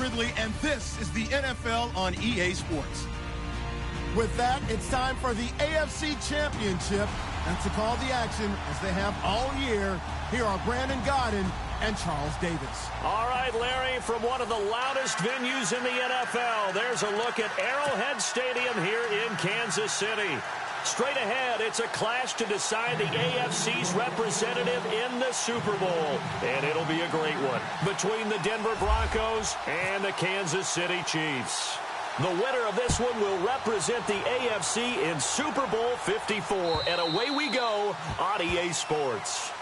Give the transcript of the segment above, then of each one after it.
Ridley, and this is the NFL on EA Sports. With that, it's time for the AFC Championship. And to call the action, as they have all year, here are Brandon Gaudin and Charles Davis. All right, Larry, from one of the loudest venues in the NFL, there's a look at Arrowhead Stadium here in Kansas City. Straight ahead, it's a clash to decide the AFC's representative in the Super Bowl. And it'll be a great one between the Denver Broncos and the Kansas City Chiefs. The winner of this one will represent the AFC in Super Bowl 54. And away we go on EA Sports.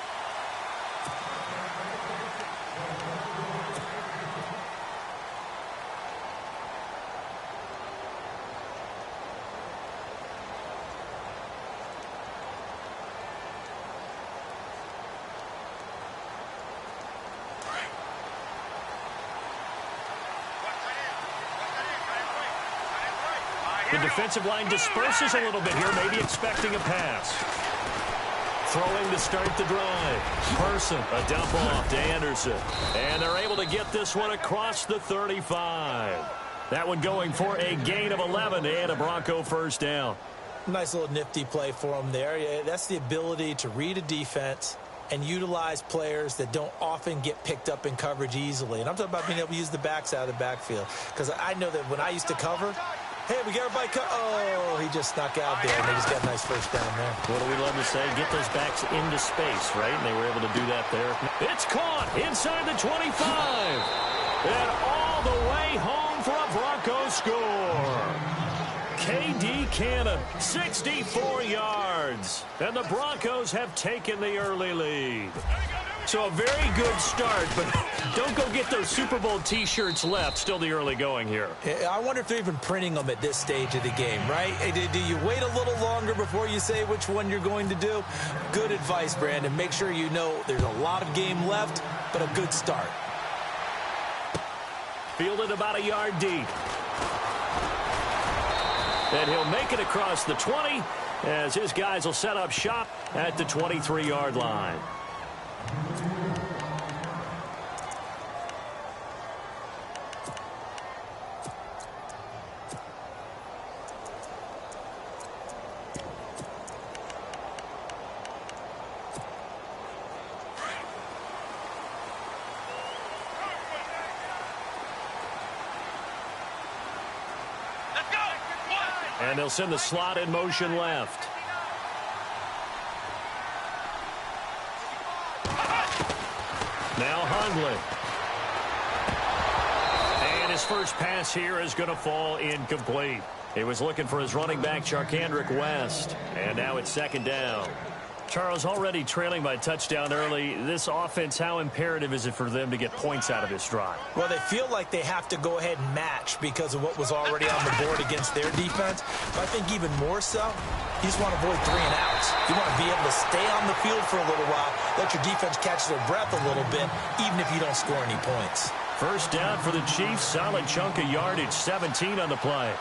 The defensive line disperses a little bit here, maybe expecting a pass. Throwing to start the drive. Person, a dump off to Anderson. And they're able to get this one across the 35. That one going for a gain of 11 and a Bronco first down. Nice little nifty play for him there. Yeah, that's the ability to read a defense and utilize players that don't often get picked up in coverage easily. And I'm talking about being able to use the backs out of the backfield. Because I know that when I used to cover, hey, we got everybody oh, he just snuck out there, and they just got a nice first down there. What do we love to say? Get those backs into space, right? And they were able to do that there. It's caught inside the 25. And all the way home for a Bronco score. K.D. Cannon, 64 yards. And the Broncos have taken the early lead. So a very good start, but don't go get those Super Bowl T-shirts left. Still the early going here. I wonder if they're even printing them at this stage of the game, right? Do you wait a little longer before you say which one you're going to do? Good advice, Brandon. Make sure you know there's a lot of game left, but a good start. Fielded about a yard deep. And he'll make it across the 20 as his guys will set up shop at the 23-yard line. And they'll send the slot in motion left. Now Hundley. And his first pass here is going to fall incomplete. He was looking for his running back, Charkandrick West. And now it's second down. Charles, already trailing by a touchdown early. This offense, how imperative is it for them to get points out of this drive? Well, they feel like they have to go ahead and match because of what was already on the board against their defense. But I think even more so, you just want to avoid 3 and outs. You want to be able to stay on the field for a little while, let your defense catch their breath a little bit, even if you don't score any points. First down for the Chiefs. Solid chunk of yardage, 17 on the play.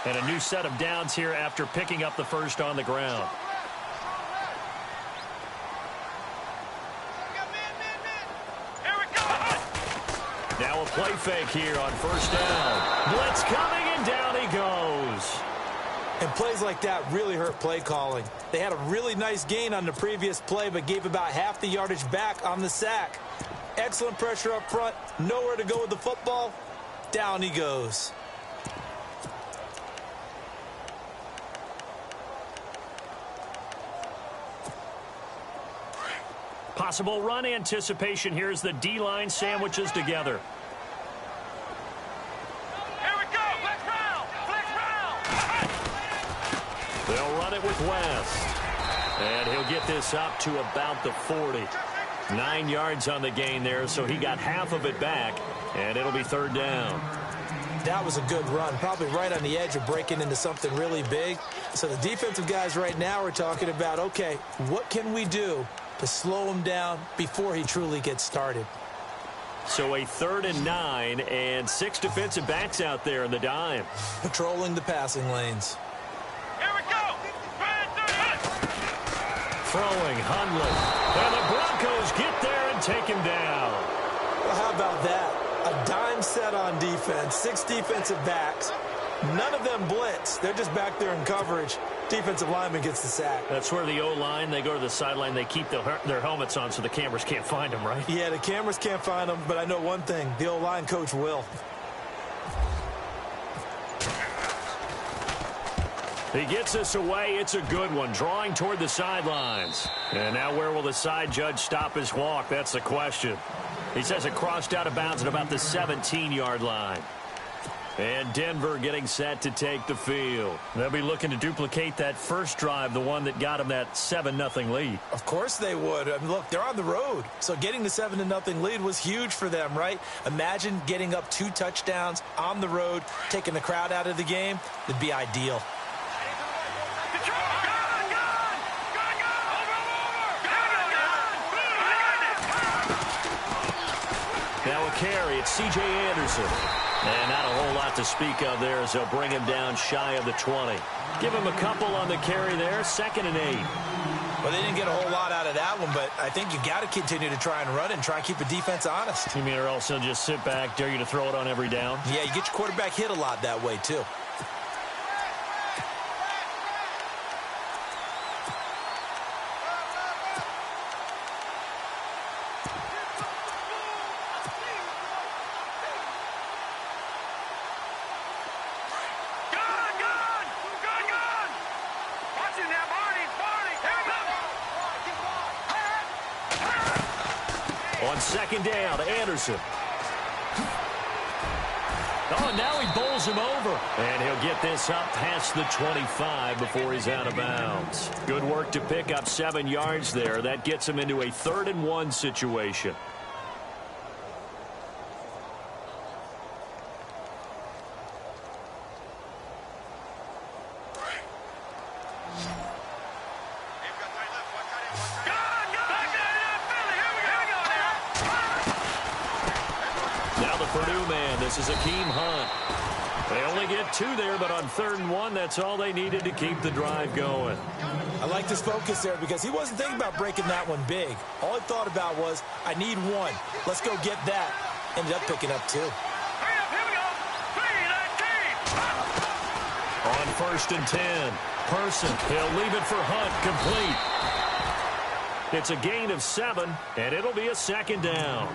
And a new set of downs here after picking up the first on the ground. Now a play fake here on first down. Blitz coming, and down he goes. And plays like that really hurt play calling. They had a really nice gain on the previous play, but gave about half the yardage back on the sack. Excellent pressure up front. Nowhere to go with the football. Down he goes. Possible run anticipation here as the D-line sandwiches together. Here we go! Blitz round! Blitz round! They'll run it with West. And he'll get this up to about the 40. 9 yards on the gain there, so he got half of it back, and it'll be third down. That was a good run, probably right on the edge of breaking into something really big. So the defensive guys right now are talking about, okay, what can we do to slow him down before he truly gets started. So a 3rd and 9 and 6 defensive backs out there in the dime. Patrolling the passing lanes. Here we go. Throwing Hundley. And the Broncos get there and take him down. Well, how about that? A dime set on defense, 6 defensive backs. None of them blitz. They're just back there in coverage. Defensive lineman gets the sack. That's where the O-line, they go to the sideline, they keep their helmets on so the cameras can't find them, right? Yeah, the cameras can't find them, but I know one thing. The O-line coach will. He gets us away. It's a good one. Drawing toward the sidelines. And now where will the side judge stop his walk? That's the question. He says it crossed out of bounds at about the 17-yard line. And Denver getting set to take the field. They'll be looking to duplicate that first drive, the one that got them that 7-0 lead. Of course they would. I mean, look, they're on the road. So getting the 7-0 lead was huge for them, right? Imagine getting up 2 touchdowns on the road, taking the crowd out of the game. It'd be ideal. Now a carry. It's C.J. Anderson. And not a whole lot to speak of there as they'll bring him down shy of the 20. Give him a couple on the carry there. 2nd and 8. Well, they didn't get a whole lot out of that one, but I think you got to continue to try and run and try and keep the defense honest. You mean or else they'll just sit back, dare you to throw it on every down? Yeah, you get your quarterback hit a lot that way, too. On 2nd down, Anderson. Oh, now he bowls him over. And he'll get this up past the 25 before he's out of bounds. Good work to pick up 7 yards there. That gets him into a 3rd and 1 situation. This is Akeem Hunt. They only get 2 there, but on 3rd and 1, that's all they needed to keep the drive going. I like this focus there because he wasn't thinking about breaking that one big. All he thought about was, I need 1. Let's go get that. Ended up picking up 2. On 1st and 10, Person. He'll leave it for Hunt, complete. It's a gain of 7, and it'll be a 2nd down.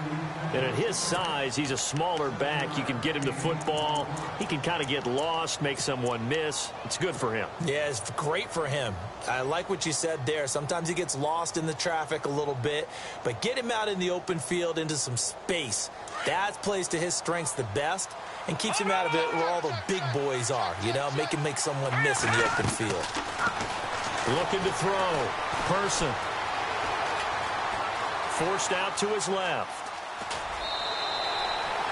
And at his size, he's a smaller back. You can get him the football. He can kind of get lost, make someone miss. It's good for him. Yeah, it's great for him. I like what you said there. Sometimes he gets lost in the traffic a little bit, but get him out in the open field into some space. That plays to his strengths the best and keeps him out of it where all the big boys are, you know, make someone miss in the open field. Looking to throw. Person. Forced out to his left.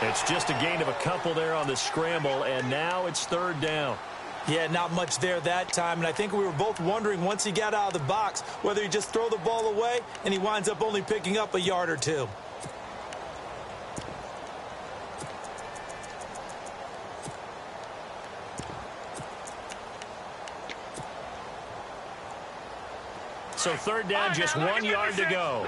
It's just a gain of a couple there on the scramble, and now it's 3rd down. Yeah, not much there that time, and I think we were both wondering once he got out of the box whether he just throw the ball away, and he winds up only picking up a yard or 2. So 3rd down, just 1 yard to go.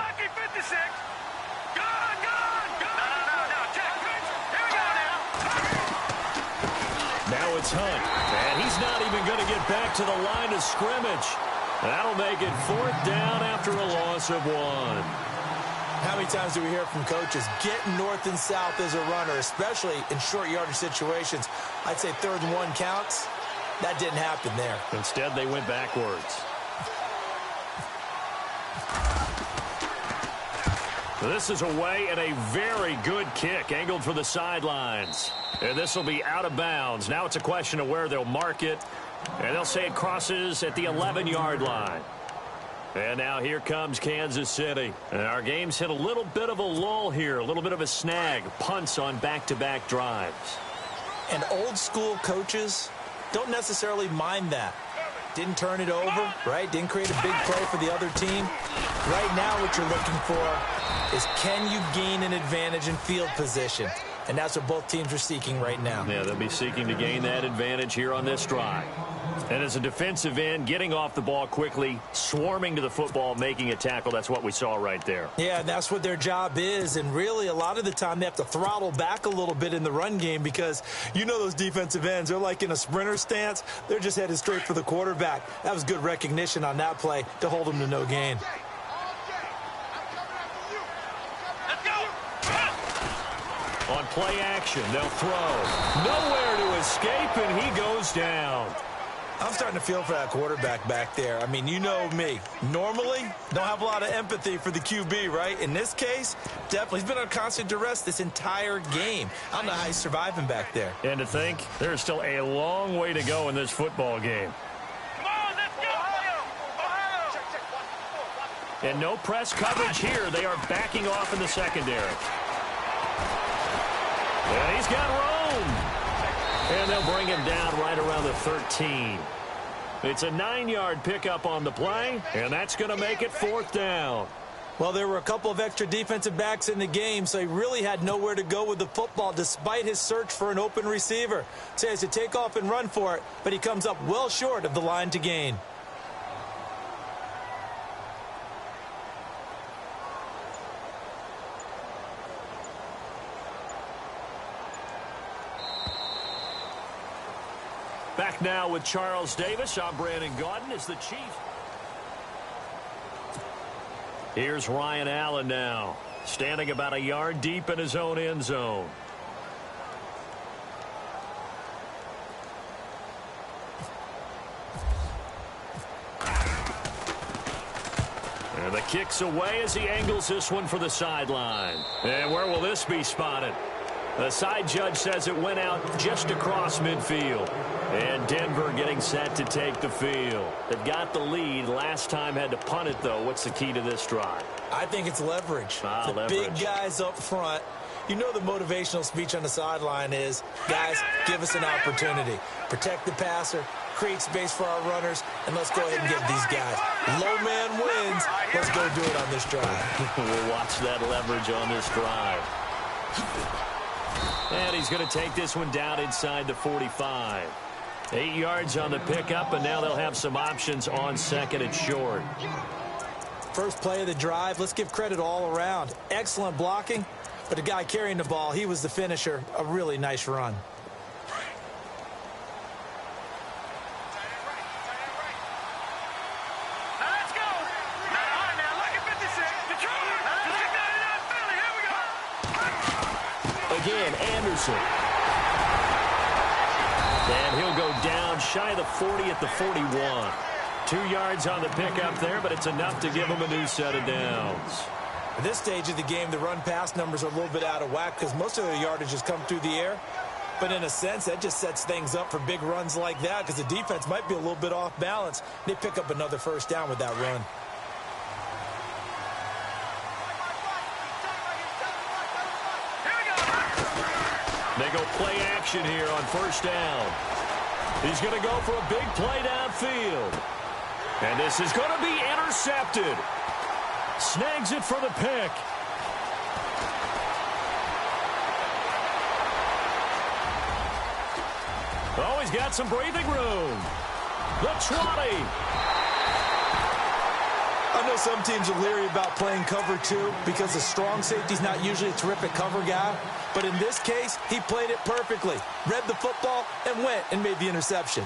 Now it's Hunt, and he's not even going to get back to the line of scrimmage. That'll make it 4th down after a loss of 1. How many times do we hear from coaches, getting north and south as a runner, especially in short yardage situations? I'd say 3rd and 1 counts. That didn't happen there. Instead, they went backwards. This is away and a very good kick angled for the sidelines. And this will be out of bounds. Now it's a question of where they'll mark it. And they'll say it crosses at the 11-yard line. And now here comes Kansas City. And our game's hit a little bit of a lull here, a little bit of a snag. Punts on back-to-back drives. And old school coaches don't necessarily mind that. Didn't turn it over, right? Didn't create a big play for the other team. Right now what you're looking for is, can you gain an advantage in field position? And that's what both teams are seeking right now. Yeah, they'll be seeking to gain that advantage here on this drive. And as a defensive end, getting off the ball quickly, swarming to the football, making a tackle, that's what we saw right there. Yeah, and that's what their job is. And really, a lot of the time, they have to throttle back a little bit in the run game because you know those defensive ends, they're like in a sprinter stance. They're just headed straight for the quarterback. That was good recognition on that play to hold them to no gain. On play action, they'll throw. Nowhere to escape, and he goes down. I'm starting to feel for that quarterback back there. I mean, you know me. Normally, don't have a lot of empathy for the QB, right? In this case, definitely. He's been on constant duress this entire game. I don't know how he's surviving back there. And to think, there's still a long way to go in this football game. Come on, let's go! Ohio! And no press coverage here. They are backing off in the secondary. And he's got room. And they'll bring him down right around the 13. It's a 9-yard pickup on the play, and that's going to make it 4th down. Well, there were a couple of extra defensive backs in the game, so he really had nowhere to go with the football despite his search for an open receiver. So he has to take off and run for it, but he comes up well short of the line to gain. Back now with Charles Davis. I'm Brandon Gaudin as the Chiefs. Here's Ryan Allen now, standing about a yard deep in his own end zone. And the kick's away as he angles this one for the sideline. And where will this be spotted? The side judge says it went out just across midfield. And Denver getting set to take the field. They've got the lead. Last time had to punt it, though. What's the key to this drive? I think it's leverage. The leverage. Big guys up front. You know the motivational speech on the sideline is, guys, give us an opportunity. Protect the passer, create space for our runners, and let's go ahead and get these guys. Low man wins. Let's go do it on this drive. We'll watch that leverage on this drive. And he's going to take this one down inside the 45. 8 yards on the pickup, and now they'll have some options on second and short. First play of the drive, let's give credit all around. Excellent blocking, but the guy carrying the ball, he was the finisher. A really nice run. Let's go! All right, now, look at 56. Detroit! Here we go! Again, Anderson. And he'll go down shy of the 40 at the 41. 2 yards on the pickup there, but it's enough to give him a new set of downs. At this stage of the game, the run-pass numbers are a little bit out of whack because most of the yardage has come through the air. But in a sense, that just sets things up for big runs like that because the defense might be a little bit off balance. They pick up another first down with that run. They go play action here on first down. He's going to go for a big play downfield. And this is going to be intercepted. Snags it for the pick. Oh, he's got some breathing room. The 20. I know some teams are leery about playing cover 2 because the strong safety's not usually a terrific cover guy. But in this case, he played it perfectly. Read the football and went and made the interception.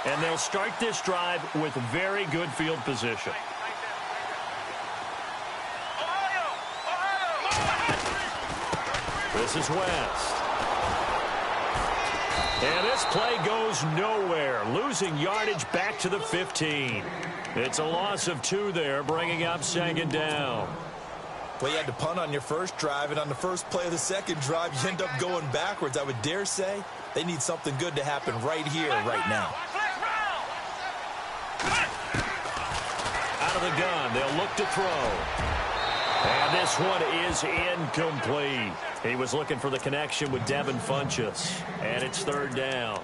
And they'll start this drive with very good field position. This is West. And this play goes nowhere, losing yardage back to the 15. It's a loss of 2 there, bringing up second down. Well, you had to punt on your first drive, and on the first play of the second drive, you end up going backwards. I would dare say they need something good to happen right here, right now. Out of the gun, they'll look to throw. And this one is incomplete. He was looking for the connection with Devin Funchess, and it's third down.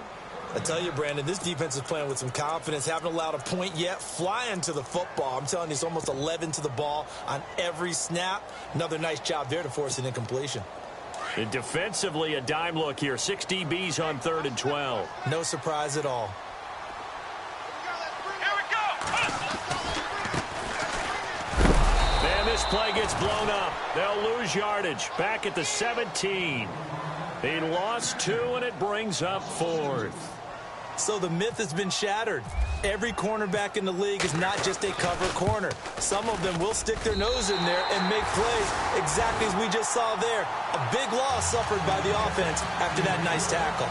I tell you, Brandon, this defense is playing with some confidence. Haven't allowed a point yet. Flying to the football. I'm telling you, it's almost 11 to the ball on every snap. Another nice job there to force an incompletion. And defensively, a dime look here. 6 DBs on 3rd and 12. No surprise at all. Here we go. And this play gets blown up. They'll lose yardage. Back at the 17. He lost 2, and it brings up 4th. So the myth has been shattered. Every cornerback in the league is not just a cover corner. Some of them will stick their nose in there and make plays exactly as we just saw there. A big loss suffered by the offense after that nice tackle.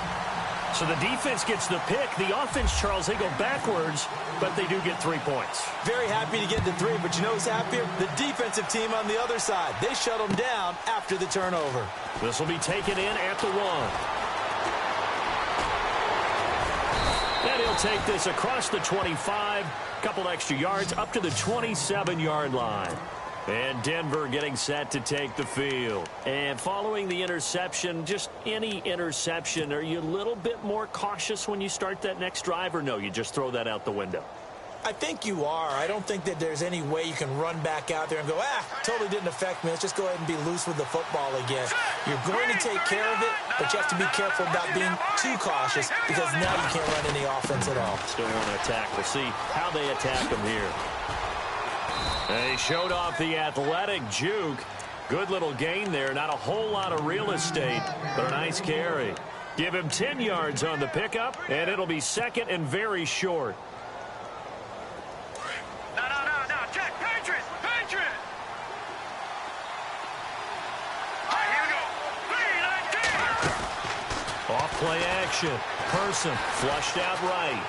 So the defense gets the pick. The offense, Charles, they go backwards, but they do get 3 points. Very happy to get the 3, but you know who's happier? The defensive team on the other side. They shut them down after the turnover. This will be taken in at the 1. And he'll take this across the 25, couple extra yards up to the 27-yard line. And Denver getting set to take the field. And following the interception, just any interception, are you a little bit more cautious when you start that next drive, or no, you just throw that out the window? I think you are. I don't think that there's any way you can run back out there and go, totally didn't affect me. Let's just go ahead and be loose with the football again. You're going to take care of it, but you have to be careful about being too cautious because now you can't run any offense at all. Still want to attack. We'll see how they attack them here. They showed off the athletic juke. Good little gain there. Not a whole lot of real estate, but a nice carry. Give him 10 yards on the pickup, and it'll be 2nd and very short. No. Check. Patriots. All right, here we go. 3-19. Off play action. Person flushed out right.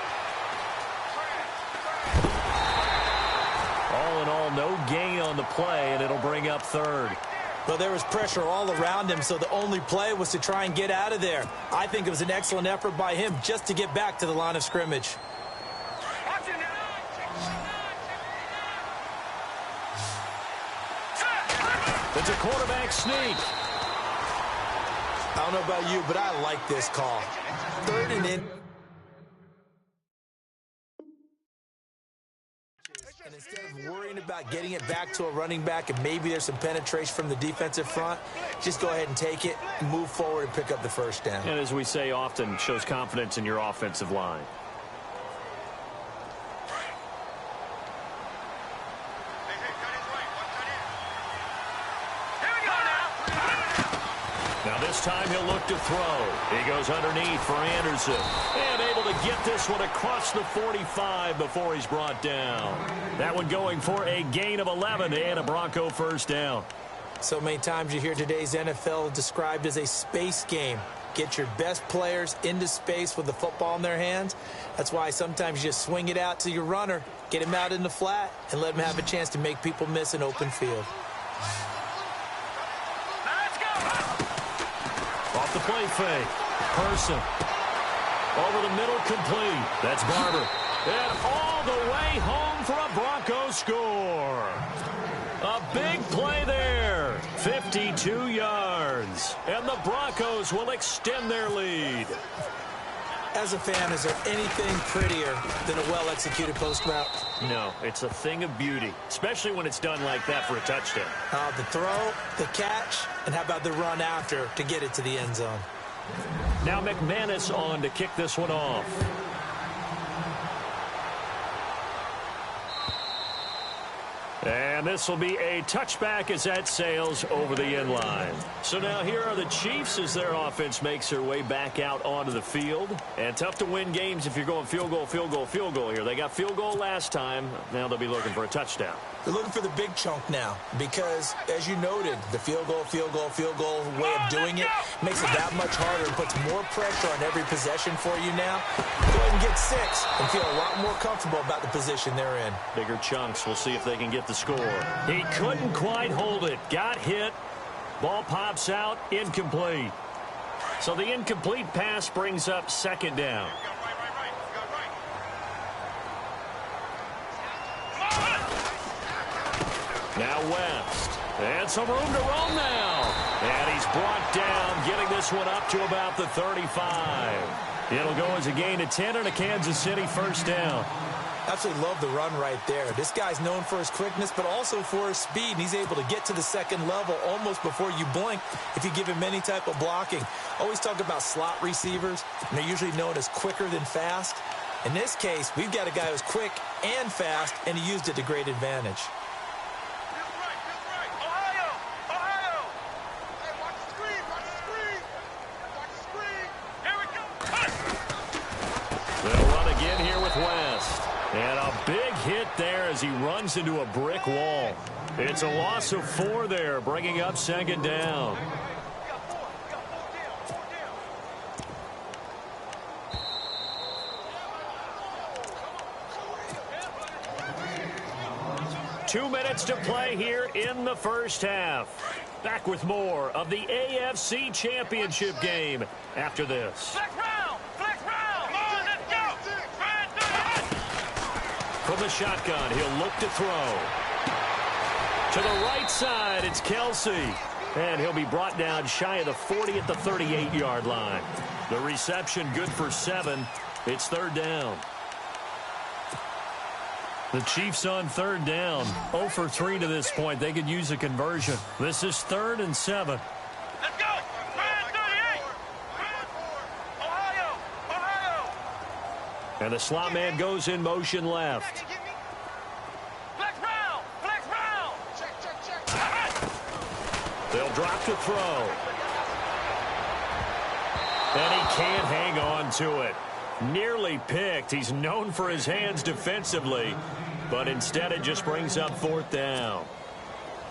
All in all, no gain on the play, and it'll bring up 3rd. Well, there was pressure all around him, so the only play was to try and get out of there. I think it was an excellent effort by him just to get back to the line of scrimmage. It's a quarterback sneak. I don't know about you, but I like this call. 3rd and in. And instead of worrying about getting it back to a running back and maybe there's some penetration from the defensive front, just go ahead and take it, move forward, and pick up the 1st down. And as we say often, shows confidence in your offensive line. Now this time he'll look to throw. He goes underneath for Anderson. And able to get this one across the 45 before he's brought down. That one going for a gain of 11 and a Bronco 1st down. So many times you hear today's NFL described as a space game. Get your best players into space with the football in their hands. That's why sometimes you just swing it out to your runner, get him out in the flat, and let him have a chance to make people miss an open field. Off the play fake. Person. Over the middle, complete. That's Barber. And all the way home for a Bronco score. A big play there. 52 yards. And the Broncos will extend their lead. As a fan, is there anything prettier than a well-executed post route? No, it's a thing of beauty, especially when it's done like that for a touchdown. The throw, the catch, and how about the run after to get it to the end zone? Now McManus on to kick this one off. And this will be a touchback as that sails over the end line. So now here are the Chiefs as their offense makes their way back out onto the field. And tough to win games if you're going field goal, field goal, field goal here. They got field goal last time. Now they'll be looking for a touchdown. They're looking for the big chunk now because, as you noted, the field goal way of doing it makes it that much harder and puts more pressure on every possession for you now. Go ahead and get 6 and feel a lot more comfortable about the position they're in. Bigger chunks. We'll see if they can get the score. He couldn't quite hold it. Got hit. Ball pops out. Incomplete. So the incomplete pass brings up 2nd down. Now West. And some room to roam now. And he's brought down, getting this one up to about the 35. It'll go as a gain of 10 and a Kansas City first down. Absolutely love the run right there. This guy's known for his quickness, but also for his speed, and he's able to get to the second level almost before you blink if you give him any type of blocking. Always talk about slot receivers, and they're usually known as quicker than fast. In this case, we've got a guy who's quick and fast, and he used it to great advantage. Ohio! Ohio! Hey, watch the screen! Watch the screen! Watch the screen! Here we go! They'll run again here with West. And a big hit there as he runs into a brick wall. It's a loss of 4 there, bringing up second down. 2 minutes to play here in the first half. Back with more of the AFC Championship game after this. Flex round! Flex round! Come on, let's go! From the shotgun, he'll look to throw. To the right side, it's Kelsey. And he'll be brought down shy of the 40 at the 38-yard line. The reception good for 7. It's third down. The Chiefs on third down. 0 for 3 to this point. They could use a conversion. This is 3rd and 7. Let's go! 38! Ohio! Ohio! And the slot man goes in motion left. Flex round! Flex round! Check! They'll drop to throw. And he can't hang on to it. Nearly picked. He's known for his hands defensively, but instead it just brings up 4th down.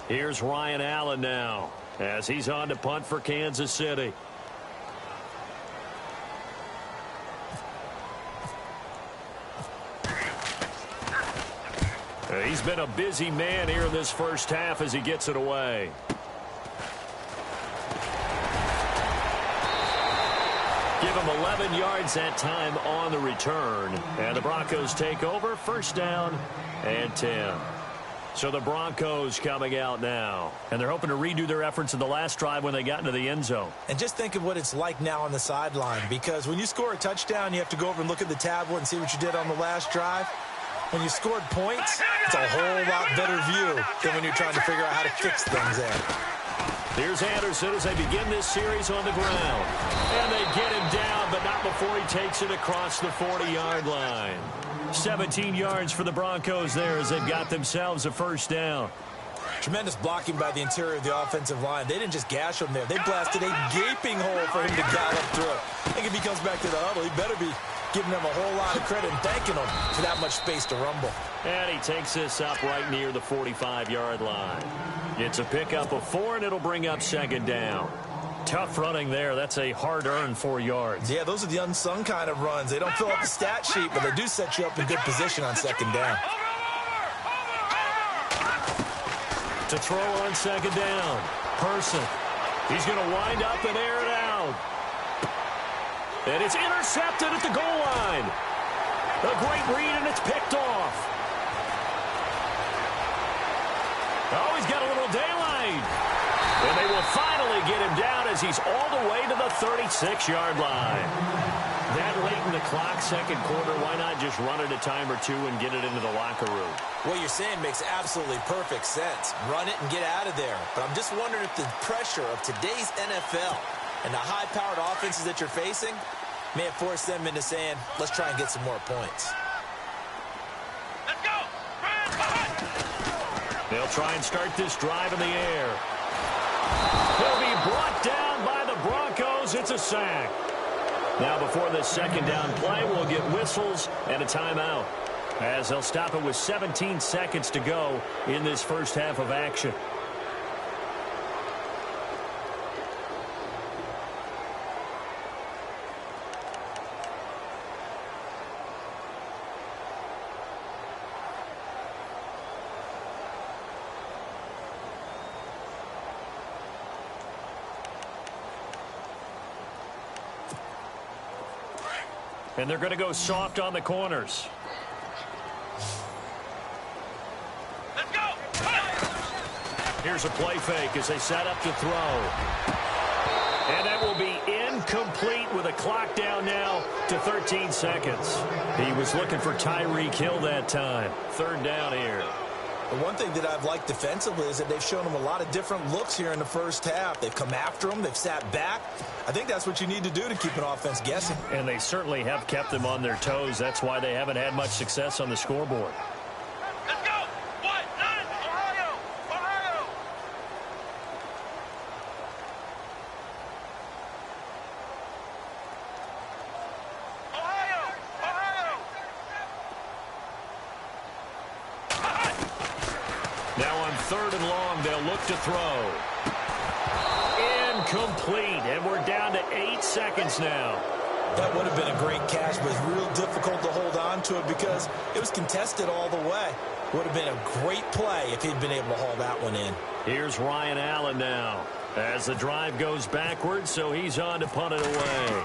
Here's Ryan Allen now as he's on to punt for Kansas City. He's been a busy man here in this first half as he gets it away. Give him 11 yards that time on the return. And the Broncos take over, first down and 10. So the Broncos coming out now. And they're hoping to redo their efforts in the last drive when they got into the end zone. And just think of what it's like now on the sideline, because when you score a touchdown, you have to go over and look at the tablet and see what you did on the last drive. When you scored points, it's a whole lot better view than when you're trying to figure out how to fix things there. Here's Anderson as they begin this series on the ground. And they get him down, but not before he takes it across the 40-yard line. 17 yards for the Broncos there as they've got themselves a first down. Tremendous blocking by the interior of the offensive line. They didn't just gash him there. They blasted a gaping hole for him to gallop through. I think if he comes back to the huddle, he better be giving them a whole lot of credit and thanking them for that much space to rumble. And he takes this up right near the 45-yard line. It's a pickup of 4, and it'll bring up second down. Tough running there. That's a hard-earned 4 yards. Yeah, those are the unsung kind of runs. They don't fill up the stat sheet, but they do set you up in good position on second down. To throw on second down. Person. He's going to wind up and air it out. And it's intercepted at the goal line. A great read, and it's picked off. Oh, he's got a little daylight. And they will finally get him down as he's all the way to the 36-yard line. That late in the clock, second quarter, why not just run it a time or two and get it into the locker room? What you're saying makes absolutely perfect sense. Run it and get out of there. But I'm just wondering if the pressure of today's NFL and the high-powered offenses that you're facing may have forced them into saying, let's try and get some more points. Let's go! They'll try and start this drive in the air. He'll be brought down by the Broncos. It's a sack. Now before this second down play, we'll get whistles and a timeout, as they'll stop it with 17 seconds to go in this first half of action. And they're going to go soft on the corners. Let's go! Here's a play fake as they set up to throw. And that will be incomplete with a clock down now to 13 seconds. He was looking for Tyreek Hill that time. Third down here. The one thing that I've liked defensively is that they've shown him a lot of different looks here in the first half. They've come after him. They've sat back. I think that's what you need to do to keep an offense guessing. And they certainly have kept them on their toes. That's why they haven't had much success on the scoreboard. Let's go! What? Nine! Ohio! Ohio! Ohio! Ohio! Now on 3rd and long, they'll look to throw. Incomplete, and we're down to 8 seconds now. That would have been a great catch, but it's real difficult to hold on to it because it was contested all the way. Would have been a great play if he'd been able to haul that one in. Here's Ryan Allen now as the drive goes backwards, so he's on to punt it away.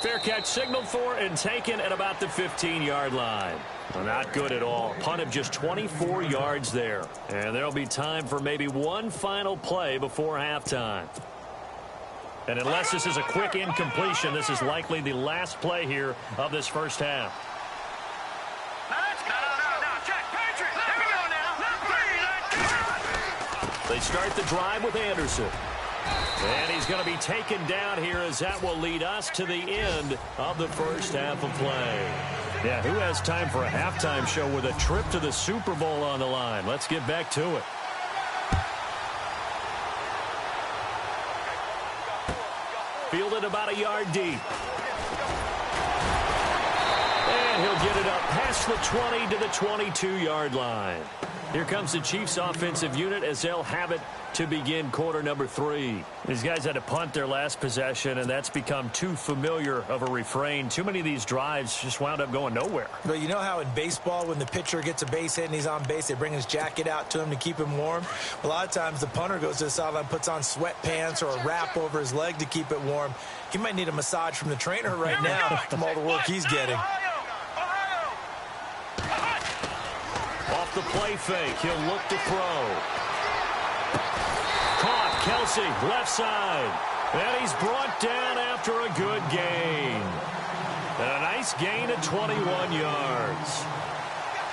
Fair catch signaled for and taken at about the 15-yard line. Well, not good at all. Punt of just 24 yards there. And there'll be time for maybe one final play before halftime. And unless this is a quick incompletion, this is likely the last play here of this first half. They start the drive with Anderson. And he's going to be taken down here as that will lead us to the end of the first half of play. Yeah, who has time for a halftime show with a trip to the Super Bowl on the line? Let's get back to it. Fielded about a yard deep. And he'll get it up past the 20 to the 22-yard line. Here comes the Chiefs offensive unit as they'll have it to begin quarter number 3. These guys had to punt their last possession, and that's become too familiar of a refrain. Too many of these drives just wound up going nowhere. But you know how in baseball when the pitcher gets a base hit and he's on base, they bring his jacket out to him to keep him warm? A lot of times the punter goes to the sideline, puts on sweatpants or a wrap over his leg to keep it warm. He might need a massage from the trainer right now from all the work he's getting. Off the play fake, he'll look to throw. Caught, Kelsey, left side. And he's brought down after a good gain. And a nice gain of 21 yards.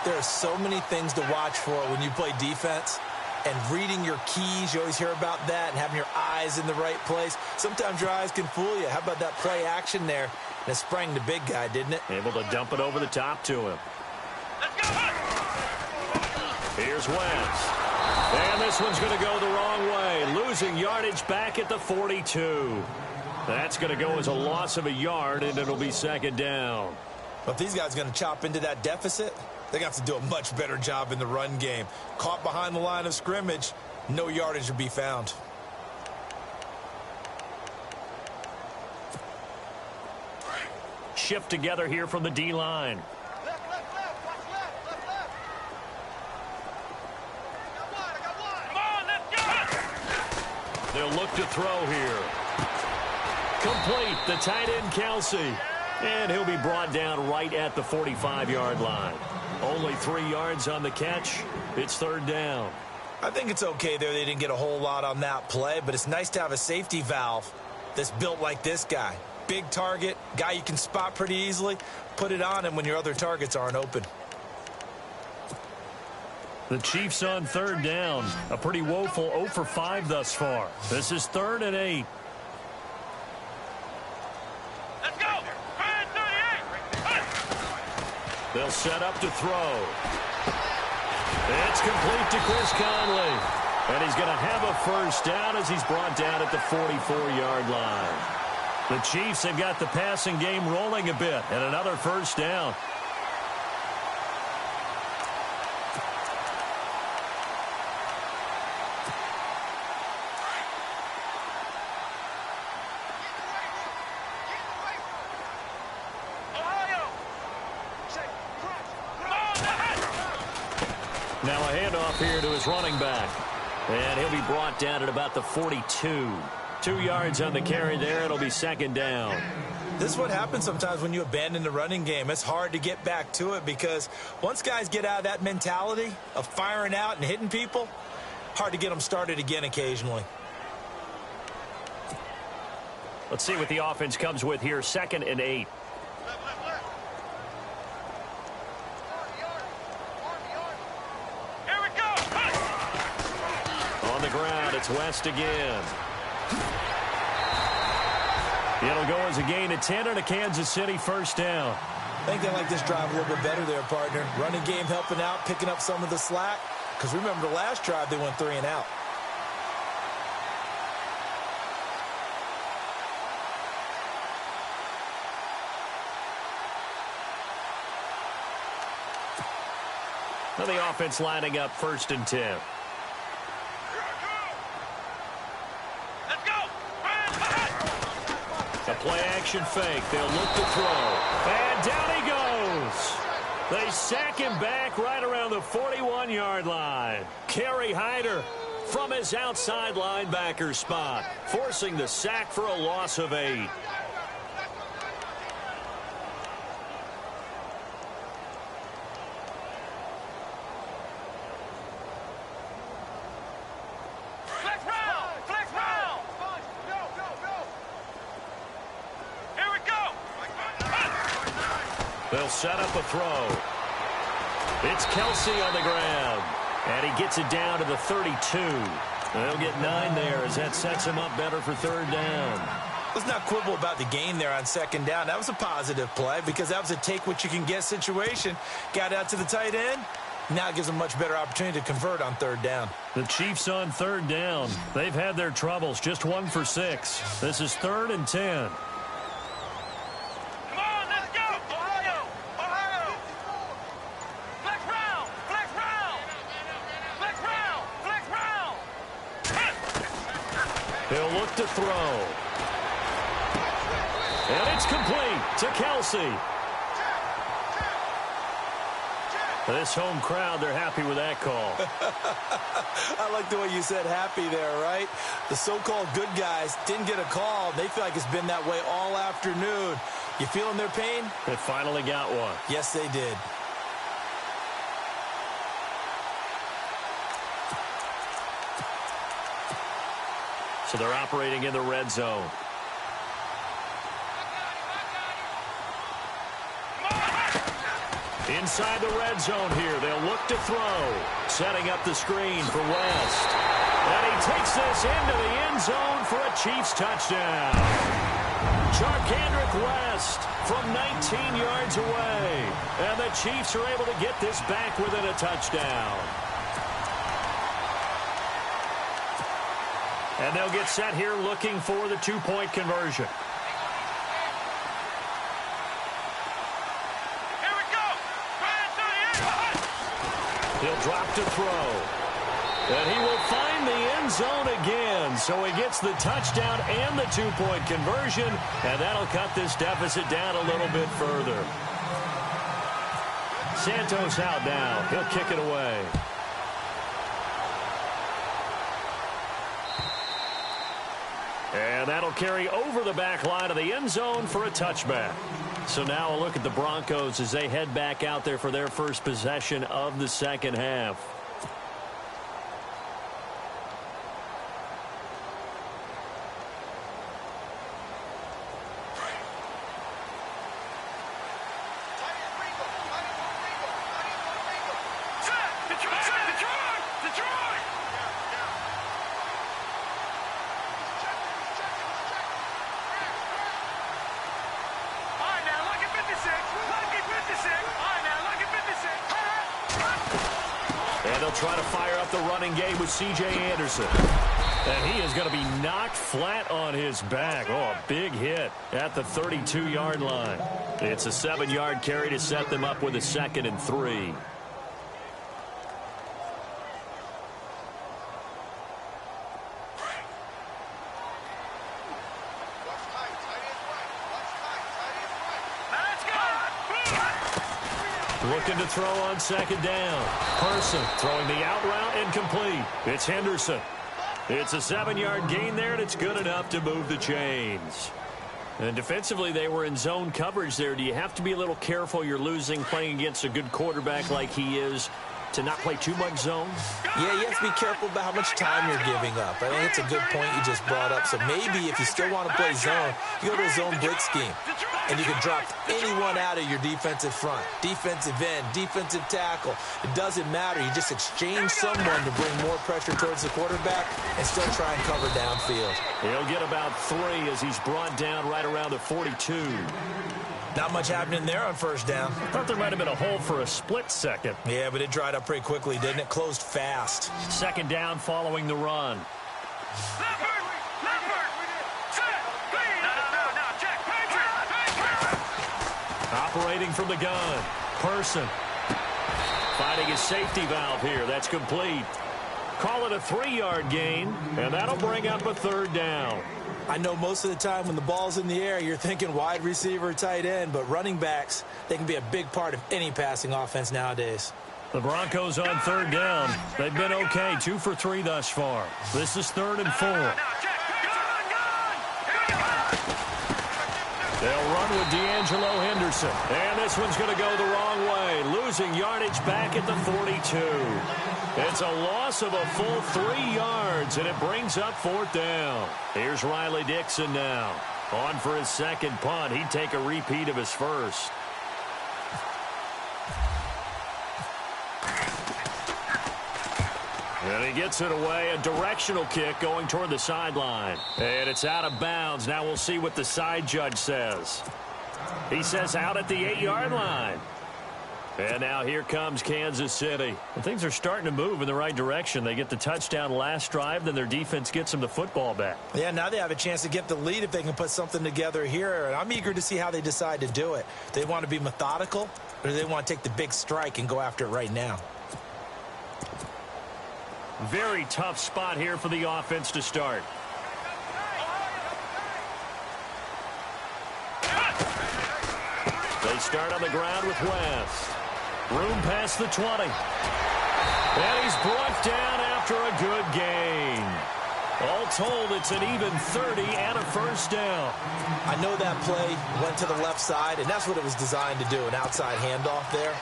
There are so many things to watch for when you play defense. And reading your keys, you always hear about that, and having your eyes in the right place. Sometimes your eyes can fool you. How about that play action there? And it sprang the big guy, didn't it? Able to dump it over the top to him. Here's Wentz. And this one's going to go the wrong way. Losing yardage back at the 42. That's going to go as a loss of a yard, and it'll be second down. But if these guys are going to chop into that deficit, they're going to have to do a much better job in the run game. Caught behind the line of scrimmage, no yardage to be found. Shift together here from the D-line. They'll look to throw here. Complete, the tight end Kelsey. And he'll be brought down right at the 45-yard line. Only 3 yards on the catch. It's third down. I think it's okay there. They didn't get a whole lot on that play, but it's nice to have a safety valve that's built like this guy. Big target, guy you can spot pretty easily. Put it on him when your other targets aren't open. The Chiefs on third down. A pretty woeful 0 for 5 thus far. This is 3rd and 8. Let's go! 38! They'll set up to throw. It's complete to Chris Conley. And he's going to have a first down as he's brought down at the 44-yard line. The Chiefs have got the passing game rolling a bit, and another first down. Now a handoff here to his running back. And he'll be brought down at about the 42. 2 yards on the carry there. It'll be second down. This is what happens sometimes when you abandon the running game. It's hard to get back to it because once guys get out of that mentality of firing out and hitting people, hard to get them started again occasionally. Let's see what the offense comes with here. 2nd and 8. Here we go. On the ground, it's West again. It'll go as a gain of 10 and a Kansas City first down. I think they like this drive a little bit better there, partner. Running game helping out, picking up some of the slack. Because remember the last drive, they went 3 and out. Well, the offense lining up 1st and 10. Let's go. A play-action fake. They'll look to throw. And down he goes. They sack him back right around the 41-yard line. Kerry Hyder from his outside linebacker spot, forcing the sack for a loss of 8. They'll set up a throw. It's Kelsey on the ground. And he gets it down to the 32. They'll get 9 there as that sets him up better for 3rd down. Let's not quibble about the gain there on 2nd down. That was a positive play because that was a take-what-you-can-get situation. Got out to the tight end. Now it gives them a much better opportunity to convert on 3rd down. The Chiefs on 3rd down. They've had their troubles. Just 1 for 6. This is 3rd and 10. He'll look to throw. And it's complete to Kelsey. This home crowd, they're happy with that call. I like the way you said happy there, right? The so-called good guys didn't get a call. They feel like it's been that way all afternoon. You feeling their pain? They finally got one. Yes, they did. So they're operating in the red zone. Inside the red zone here, they'll look to throw. Setting up the screen for West. And he takes this into the end zone for a Chiefs touchdown. Charkandrick West from 19 yards away. And the Chiefs are able to get this back within a touchdown. And they'll get set here looking for the 2-point conversion. Here we go. He'll drop to throw. And he will find the end zone again. So he gets the touchdown and the 2-point conversion. And that'll cut this deficit down a little bit further. Santos out now. He'll kick it away. And that'll carry over the back line of the end zone for a touchback. So now a look at the Broncos as they head back out there for their first possession of the second half. Try to fire up the running game with C.J. Anderson. And he is going to be knocked flat on his back. Oh, a big hit at the 32-yard line. It's a 7-yard carry to set them up with a 2nd and 3. Looking to throw on 2nd down. Person throwing the out route and complete. It's Henderson. It's a 7-yard gain there, and it's good enough to move the chains. And defensively, they were in zone coverage there. Do you have to be a little careful you're losing playing against a good quarterback like he is to not play too much zone? Yeah, you have to be careful about how much time you're giving up. I think it's a good point you just brought up. So maybe if you still want to play zone, you go to a zone blitz scheme. And you can drop anyone out of your defensive front. Defensive end, defensive tackle. It doesn't matter. You just exchange someone to bring more pressure towards the quarterback and still try and cover downfield. He'll get about 3 as he's brought down right around the 42. Not much happening there on first down. Thought there might have been a hole for a split second. Yeah, but it dried up pretty quickly, didn't it? Closed fast. Second down following the run. Operating from the gun. Person. Finding his safety valve here. That's complete. Call it a 3-yard gain, and that'll bring up a third down. I know most of the time when the ball's in the air, you're thinking wide receiver, tight end, but running backs, they can be a big part of any passing offense nowadays. The Broncos on third down. They've been okay, 2 for 3 thus far. This is 3rd and 4. They'll run with D'Angelo Henderson. And this one's going to go the wrong way. Losing yardage back at the 42. It's a loss of a full 3 yards, and it brings up 4th down. Here's Riley Dixon now. On for his second punt. He'd take a repeat of his first. And he gets it away, a directional kick going toward the sideline. And it's out of bounds. Now we'll see what the side judge says. He says out at the 8-yard line. And now here comes Kansas City. And things are starting to move in the right direction. They get the touchdown last drive, then their defense gets them the football back. Yeah, now they have a chance to get the lead if they can put something together here. And I'm eager to see how they decide to do it. They want to be methodical, or do they want to take the big strike and go after it right now? Very tough spot here for the offense to start. They start on the ground with West. Room past the 20. And he's brought down after a good gain. All told, it's an even 30 and a first down. I know that play went to the left side, and that's what it was designed to do, an outside handoff there.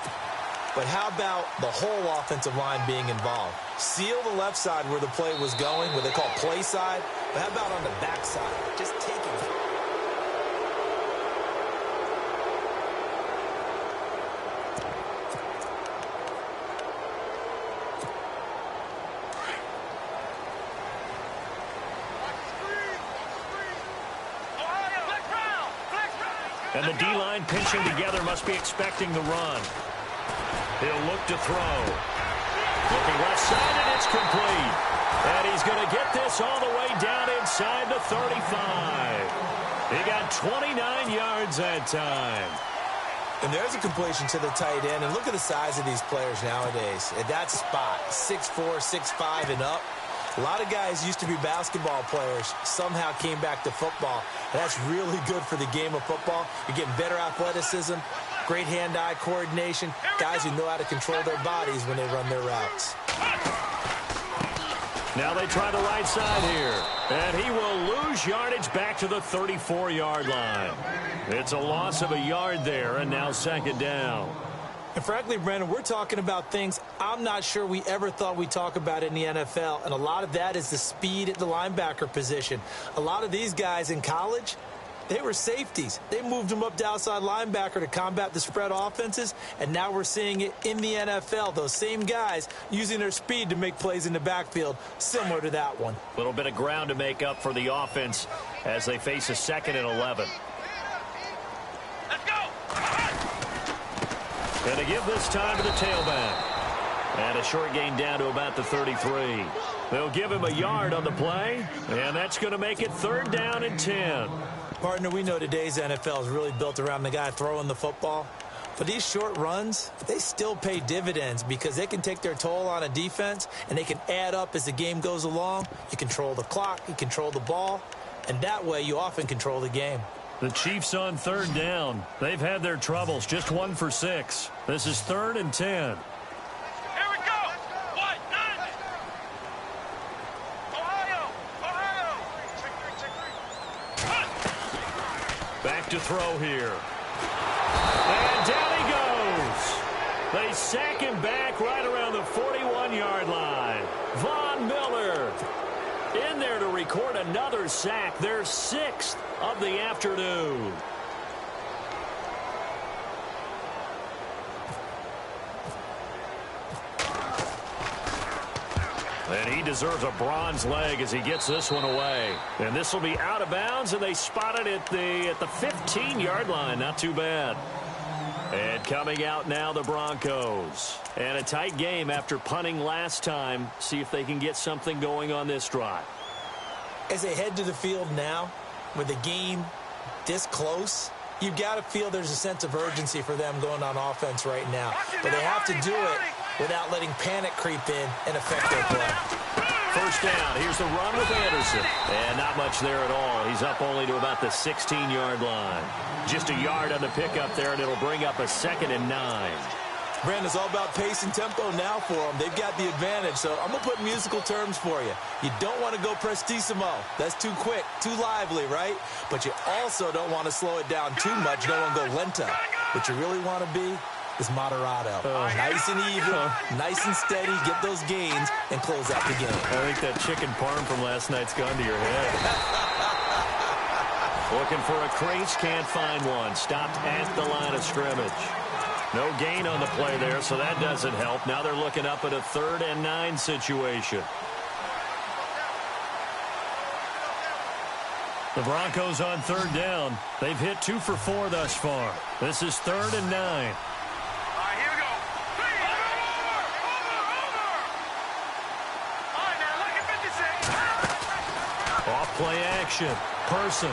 But how about the whole offensive line being involved? Seal the left side where the play was going, what they call play side. But how about on the back side? Just taking it. And the D-line pinching together must be expecting the run. He'll look to throw. Looking left side, and it's complete. And he's going to get this all the way down inside the 35. He got 29 yards that time. And there's a completion to the tight end. And look at the size of these players nowadays. At that spot, 6'4", 6'5", and up. A lot of guys used to be basketball players, somehow came back to football. And that's really good for the game of football. You're getting better athleticism, great hand-eye coordination, guys who know how to control their bodies when they run their routes. Now they try the right side here. And he will lose yardage back to the 34-yard line. It's a loss of a yard there, and now second down. And frankly, Brandon, we're talking about things I'm not sure we ever thought we'd talk about in the NFL. And a lot of that is the speed at the linebacker position. A lot of these guys in college, they were safeties. They moved them up to outside linebacker to combat the spread offenses. And now we're seeing it in the NFL. Those same guys using their speed to make plays in the backfield, similar to that one. A little bit of ground to make up for the offense as they face a 2nd and 11. And to give this time to the tailback. And a short gain down to about the 33. They'll give him a yard on the play, and that's going to make it 3rd down and 10. Partner, we know today's NFL is really built around the guy throwing the football. But these short runs, they still pay dividends because they can take their toll on a defense, and they can add up as the game goes along. You control the clock, you control the ball, and that way you often control the game. The Chiefs on 3rd down. They've had their troubles, just 1 for 6. This is 3rd and 10. Here we go. Ohio. to throw here. And down he goes. They sack him back right around the 41-yard line. Von Miller in there to record another sack, their 6th of the afternoon. And he deserves a bronze leg as he gets this one away. And this will be out of bounds, and they spot it at the 15-yard line. Not too bad. And coming out now, the Broncos. And a tight game after punting last time. See if they can get something going on this drive. As they head to the field now, with the game this close, you've got to feel there's a sense of urgency for them going on offense right now. But they have to do it without letting panic creep in and affect their play. First down. Here's the run with Anderson. And not much there at all. He's up only to about the 16-yard line. Just a yard on the pickup there, and it'll bring up a 2nd and 9. Brandon, it's all about pace and tempo now for them. They've got the advantage, so I'm going to put musical terms for you. You don't want to go prestissimo. That's too quick, too lively, right? But you also don't want to slow it down too much. You don't want to go lento. What you really want to be is moderato. Nice and even, nice and steady, get those gains, and close out the game. I think that chicken parm from last night's gone to your head. Looking for a crease, can't find one. Stopped at the line of scrimmage. No gain on the play there, so that doesn't help. Now they're looking up at a 3rd and 9 situation. The Broncos on 3rd down. They've hit 2 for 4 thus far. This is 3rd and 9. All right, here we go. All right, now look at 56. Off play action. Person.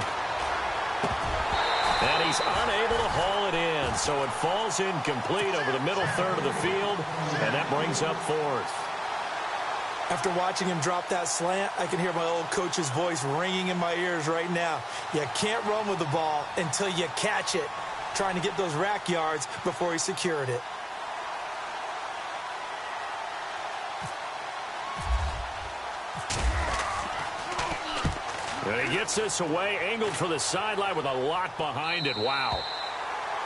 And he's unable to haul it in, so it falls incomplete over the middle 3rd of the field, and that brings up 4th. After watching him drop that slant, I can hear my old coach's voice ringing in my ears right now. You can't run with the ball until you catch it, trying to get those rack yards before he secured it. And he gets this away, angled for the sideline with a lot behind it. Wow.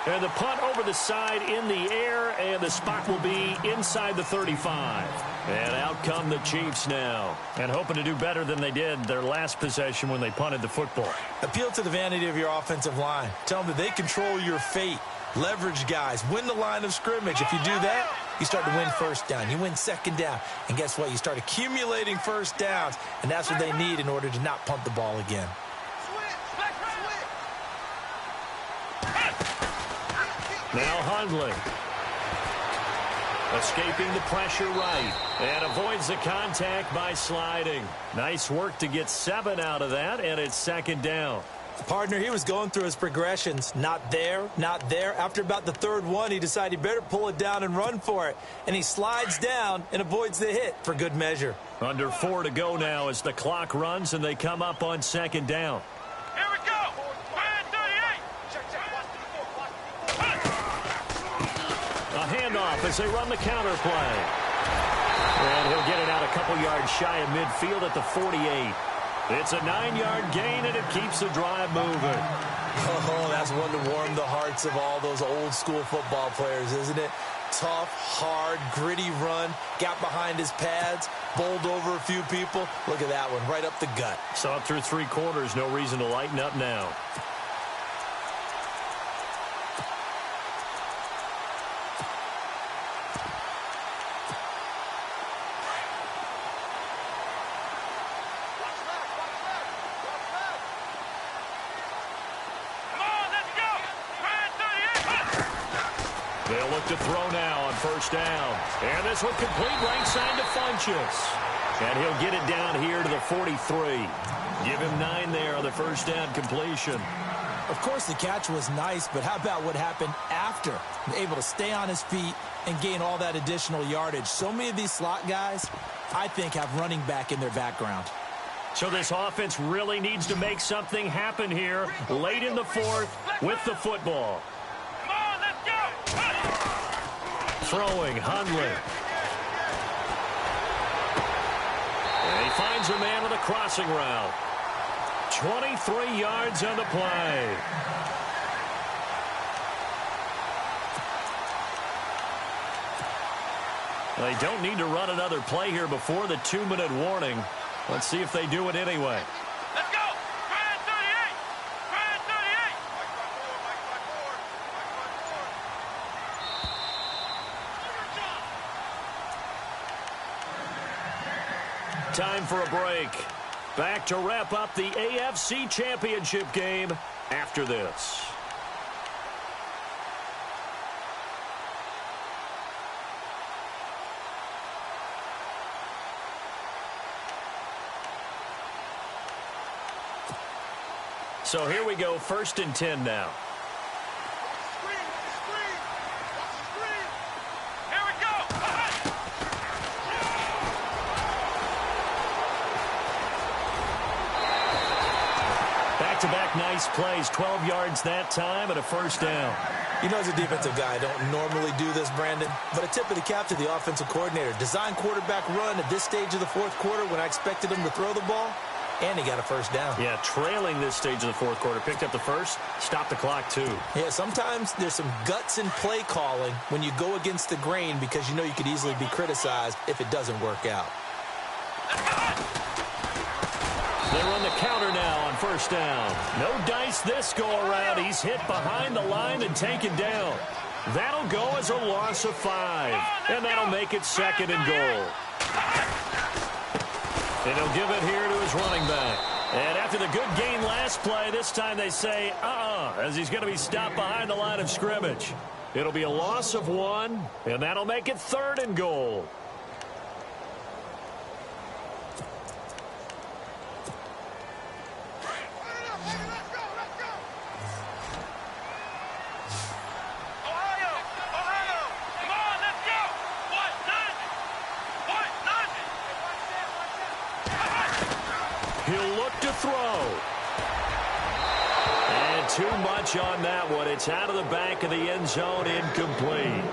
And the punt over the side in the air, and the spot will be inside the 35. And out come the Chiefs now, and hoping to do better than they did their last possession when they punted the football. Appeal to the vanity of your offensive line. Tell them that they control your fate. Leverage guys. Win the line of scrimmage. If you do that, you start to win 1st down. You win 2nd down. And guess what? You start accumulating 1st downs. And that's what they need in order to not punt the ball again. Now Hundley. Escaping the pressure right. And avoids the contact by sliding. Nice work to get 7 out of that. And it's 2nd down. Partner, he was going through his progressions. Not there, not there. After about the 3rd one, he decided he better pull it down and run for it. And he slides down and avoids the hit for good measure. Under 4 to go now as the clock runs and they come up on 2nd down. Here we go. Man 38. A handoff as they run the counter play. And he'll get it out a couple yards shy of midfield at the 48. It's a 9-yard gain, and it keeps the drive moving. Oh, that's one to warm the hearts of all those old-school football players, isn't it? Tough, hard, gritty run, got behind his pads, bowled over a few people. Look at that one, right up the gut. Saw it through 3 quarters, no reason to lighten up now. They'll look to throw now on 1st down. And this one complete right side to Funchess. And he'll get it down here to the 43. Give him 9 there on the 1st down completion. Of course, the catch was nice, but how about what happened after? Able to stay on his feet and gain all that additional yardage. So many of these slot guys, I think, have running back in their background. So this offense really needs to make something happen here late in the 4th with the football. Throwing, Hundley. And he finds a man with a crossing route. 23 yards on the play. They don't need to run another play here before the 2-minute warning. Let's see if they do it anyway. Let's go! Try it 38! Try it 38! Time for a break. Back to wrap up the AFC Championship game after this. So here we go, 1st and 10 now. Here we go! Back-to-back nice plays, 12 yards that time and a 1st down. You know, as a defensive guy, I don't normally do this, Brandon, but a tip of the cap to the offensive coordinator. Design quarterback run at this stage of the 4th quarter when I expected him to throw the ball. And he got a 1st down. Yeah, trailing this stage of the 4th quarter. Picked up the 1st, stopped the clock too. Yeah, sometimes there's some guts in play calling when you go against the grain because you know you could easily be criticized if it doesn't work out. They run the counter now on 1st down. No dice this go around. He's hit behind the line and taken down. That'll go as a loss of 5. And that'll make it 2nd and goal. And he'll give it here to his running back. And after the good gain last play, this time they say, as he's going to be stopped behind the line of scrimmage. It'll be a loss of 1, and that'll make it 3rd and goal. He'll look to throw. And too much on that one. It's out of the back of the end zone, incomplete.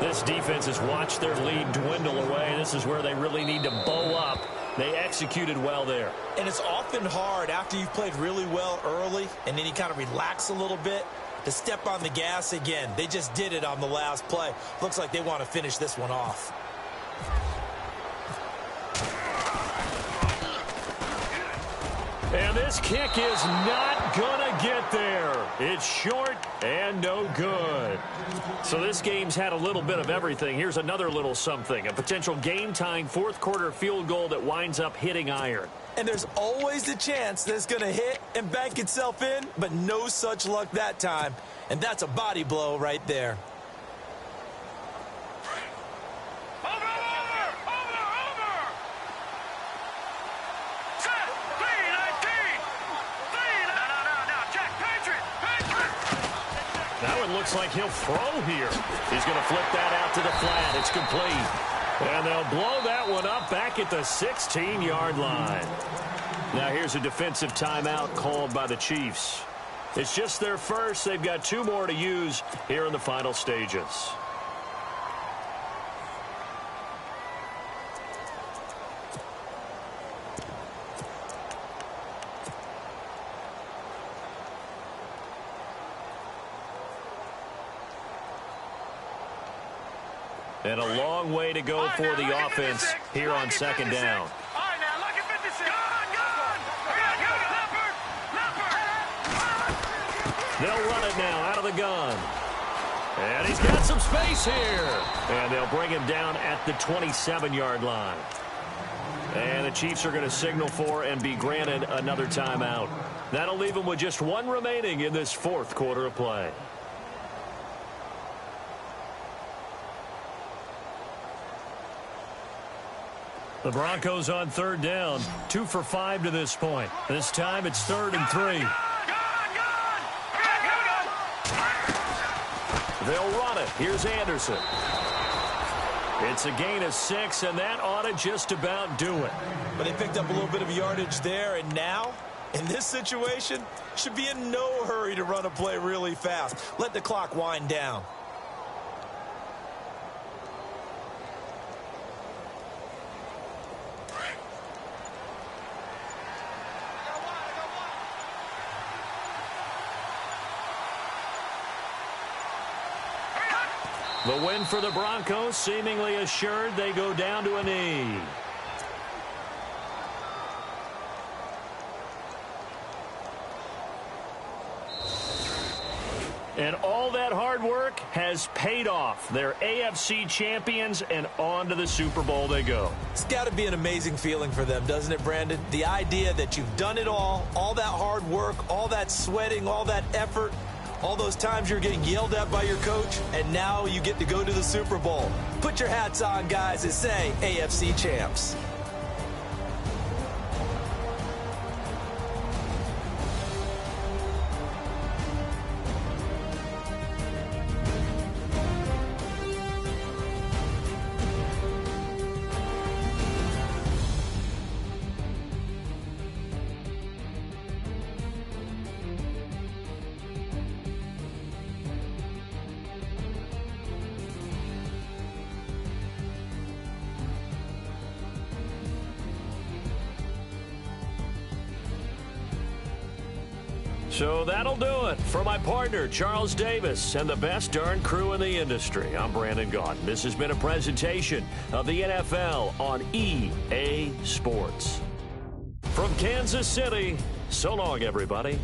This defense has watched their lead dwindle away. This is where they really need to bow up. They executed well there. And it's often hard after you've played really well early and then you kind of relax a little bit to step on the gas again. They just did it on the last play. Looks like they want to finish this one off. And this kick is not going to get there. It's short and no good. So this game's had a little bit of everything. Here's another little something. A potential game-tying 4th quarter field goal that winds up hitting iron. And there's always the chance that it's going to hit and bank itself in, but no such luck that time. And that's a body blow right there. Looks like he'll throw here. He's going to flip that out to the flat. It's complete. And they'll blow that one up back at the 16-yard line. Now here's a defensive timeout called by the Chiefs. It's just their first. They've got 2 more to use here in the final stages. And a long way to go for the offense here on 2nd down. All right, now look at 56. Gone! Leopard! They'll run it now out of the gun. And he's got some space here. And they'll bring him down at the 27-yard line. And the Chiefs are going to signal for and be granted another timeout. That'll leave them with just 1 remaining in this 4th quarter of play. The Broncos on 3rd down, 2 for 5 to this point. This time it's 3rd and 3. They'll run it. Here's Anderson. It's a gain of 6, and that ought to just about do it. But they picked up a little bit of yardage there, and now, in this situation, should be in no hurry to run a play really fast. Let the clock wind down. The win for the Broncos seemingly assured. They go down to a knee. And all that hard work has paid off. They're AFC champions, and on to the Super Bowl they go. It's got to be an amazing feeling for them, doesn't it, Brandon? The idea that you've done it all that hard work, all that sweating, all that effort, all those times you're getting yelled at by your coach, and now you get to go to the Super Bowl. Put your hats on, guys, and say AFC champs. So that'll do it. For my partner, Charles Davis, and the best darn crew in the industry, I'm Brandon Gaudin. This has been a presentation of the NFL on EA Sports. From Kansas City, so long, everybody.